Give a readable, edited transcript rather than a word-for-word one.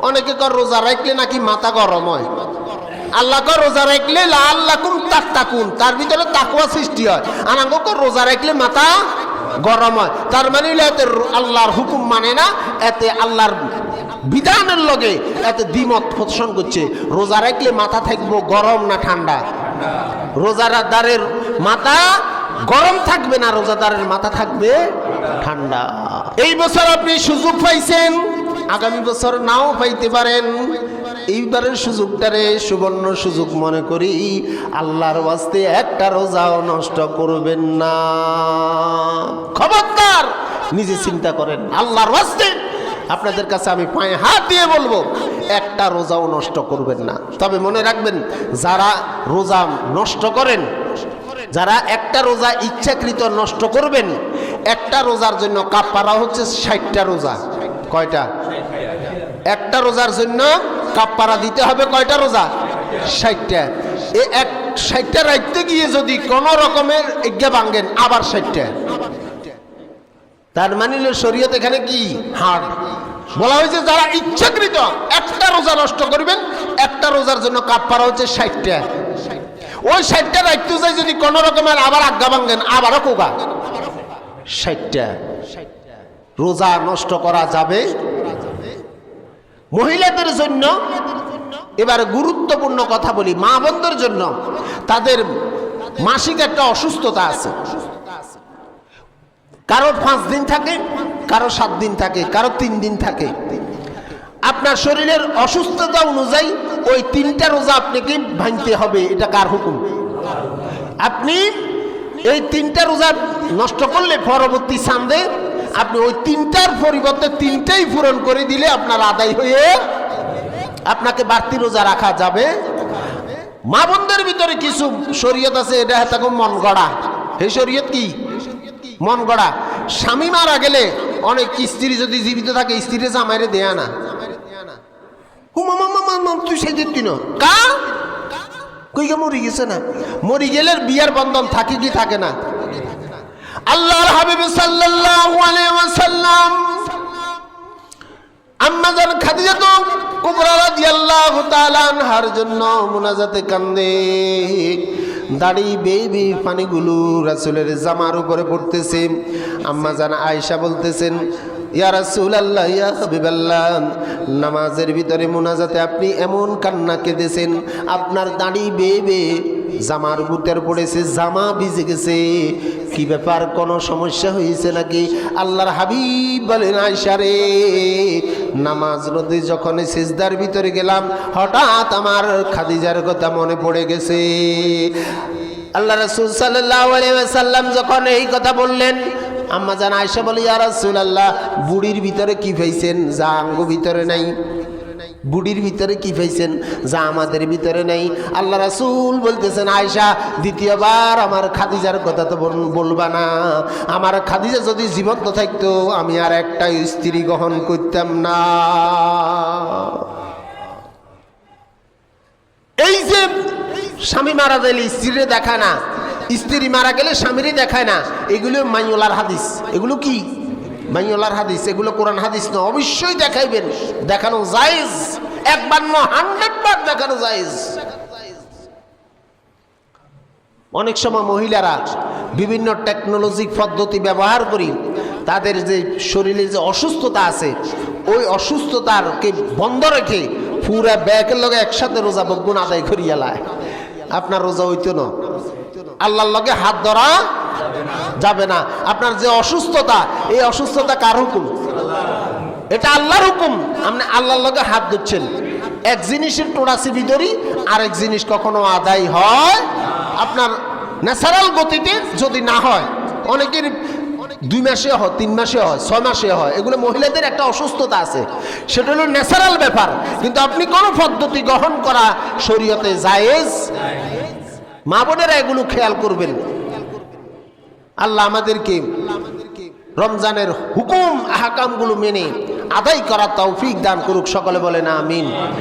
অনেকে কর রোজা রাখলে নাকি মাথা গরম হয়। আল্লাহ কর রোজা রাখলে লাআল্লাকুম তাত্তাকুন, তার ভিতরে তাকওয়া সৃষ্টি হয়। আর আঙ্গো কর রোজা রাখলে মাথা গরম হয়। তার মানে এতে আল্লাহর হুকুম মানে না, এতে আল্লাহর বিধানের লগে এতে দ্বিমত পোষণ করছে। রোজা রাখলে মাথা থাকবো গরম না ঠান্ডা? রোজাদারের মাথা গরম থাকবে না, রোজাদারের মাথা থাকবে ঠান্ডা। এই বছর আপনি সুযোগ পাইছেন, আগামী বছর নাও পাইতে পারেন। এইবারের সুযোগটারে সুবর্ণ সুযোগ মনে করি আল্লাহর ওয়াস্তে একটা রোজাও নষ্ট করবেন না। খবরদার, নিজে চিন্তা করেন। আল্লাহর ওয়াস্তে আপনাদের কাছে আমি পায়ে হাত দিয়ে বলবো, একটা রোজাও নষ্ট করবেন না। তবে মনে রাখবেন, যারা রোজা নষ্ট করেন, যারা একটা রোজা ইচ্ছাকৃত নষ্ট করবেন, একটা রোজার জন্য কাফারা হচ্ছে 60টা রোজা। কয়টা? একটা রোজার জন্য কাফারা দিতে হবে কয়টা রোজা? 60টা। এই 60টা রাখতে গিয়ে যদি কোনো রকমের ইজ্ঞা ভাঙ্গেন, আবার 60টা। তার মানে শরীয়ত এখানে কি হার্ড বলা হয়েছে। যারা ইচ্ছাকৃত একটা রোজা নষ্ট করবেন, একটা রোজার জন্য কাফারা হচ্ছে 60টা। ওই 60টা রাখতে যাই যদি কোনো রকমের আবার আজ্ঞা ভাঙ্গেন, আবারও কোগা 60টা। রোজা নষ্ট করা যাবে। মহিলাদের জন্য এবার গুরুত্বপূর্ণ কথা বলি, মা বোনদের জন্য। তাদের মাসিক একটা অসুস্থতা আছে, কারো 5 দিন থাকে, কারো 7 দিন থাকে, কারো 3 দিন থাকে। আপনার শরীরের অসুস্থতা অনুযায়ী ওই 3টা রোজা আপনাকে ভাঙতে হবে। এটা কার হুকুম? আপনি এই 3টা রোজা নষ্ট করলে পরবর্তী সান্দে আপনি ওই 3টার পরিবর্তে 3টাই পূরণ করে দিলে আপনার আদায় হয়ে আপনাকে বাড়তি রোজা রাখা যাবে। মা বোনদের ভিতরে কিছু শরীয়ত আছে, এটা হয়তো মন গড়া। এই শরীয়ত কি? মন গড়া। স্বামী মারা গেলে অনেক স্ত্রী যদি জীবিত থাকে, স্ত্রীরে জামাইরে দেয়া না। তুই সেই দিতি না কা কইকে মরি গেছে না, মরি গেলে বিয়ার বন্ধন থাকে কি থাকে না? আল্লাহর হাবিব সাল্লাল্লাহু আলাইহি ওয়াসাল্লাম আম্মা জান খাদিজা কুবরা রাদিয়াল্লাহু তাআলা আনহার জন্য মুনাজাতে কান্দে। দাড়ি বেবি পানিগুলো রাসূলের জামার উপরে পড়তেছে। আম্মা জান আয়েশা বলতেছেন, ইয়া রাসূলুল্লাহ, ইয়া হাবিবাল্লাহ, নামাজের ভিতরে মুনাজাতে আপনি এমন কান্না কেঁদেছেন, আপনার দাড়ি বেবে জামার বুতের পড়েছে, জামা ভিজে গেছে, কি ব্যাপার, কোনো সমস্যা হয়েছে নাকি? আল্লাহর হাবিব বলেন, আয়েশা রে, নামাজ রোদে যখন সিজদার ভিতরে গেলাম, হঠাৎ আমার খাদিজার কথা মনে পড়ে গেছে। আল্লাহ রাসূল সাল্লাল্লাহু আলাইহি ওয়াসাল্লাম যখন এই কথা বললেন, আম্মা জান আয়েশা বলে, ইয়া রাসূলুল্লাহ, বুড়ির ভিতরে কি পাইছেন যা আঙ্গো ভিতরে নাই? বুড়ির ভিতরে কি পাইছেন যা আমাদের ভিতরে নেই? আল্লাহ রাসূল বলতেছেন, আয়েশা, দ্বিতীয়বার আমার খাদিজার কথা তো বলবা না। আমার খাদিজা যদি জীবন্ত থাকতো, আমি আর একটা স্ত্রী গ্রহণ করতাম না। এই যে স্বামী মারা গেলে স্ত্রীরে দেখায় না, স্ত্রী মারা গেলে স্বামীরই দেখায় না, এগুলো মাইওলার হাদিস। এগুলো কি মাইওলার হাদিস? এগুলো কোরআন হাদিস না। অবশ্যই দেখাইবেন, দেখানো জায়েজ, একবার না 100 বার দেখানো জায়েজ। অনেক সময় মহিলারা বিভিন্ন টেকনোলজি পদ্ধতি ব্যবহার করি তাদের যে শরীরে যে অসুস্থতা আছে, ওই অসুস্থতাকে বন্ধ রেখে পুরা ব্যাকের লগে একসাথে রোজা বগুণ আদায় করিয়া লায়। আপনার রোজা হইতো না, আল্লাহর লগে হাত ধরা যাবে না। আপনার যে অসুস্থতা, এই অসুস্থতা কার হুকুম? এটা আল্লাহর হুকুম। আপনি আল্লাহর লগে হাত ধরছেন। এক জিনিসের টোড়াসিবি ধরি, আরেক জিনিস কখনো আদায় হয় আপনার ন্যাচারাল গতিতে যদি না হয়। অনেকের 2 মাসে হয়, 3 মাসে হয়, 6 মাসে হয়। এগুলো মহিলাদের একটা অসুস্থতা আছে, সেটা হলো ন্যাচারাল ব্যাপার। কিন্তু আপনি কোন পদ্ধতি গ্রহণ করা শরীয়তে জায়েজ। মা বোনেরা এগুলো খেয়াল করবেন। আল্লাহ আমাদেরকে রমজানের হুকুম আহকামগুলো মেনে আদায় করার তৌফিক দান করুক। সকলে বলেন আমিন।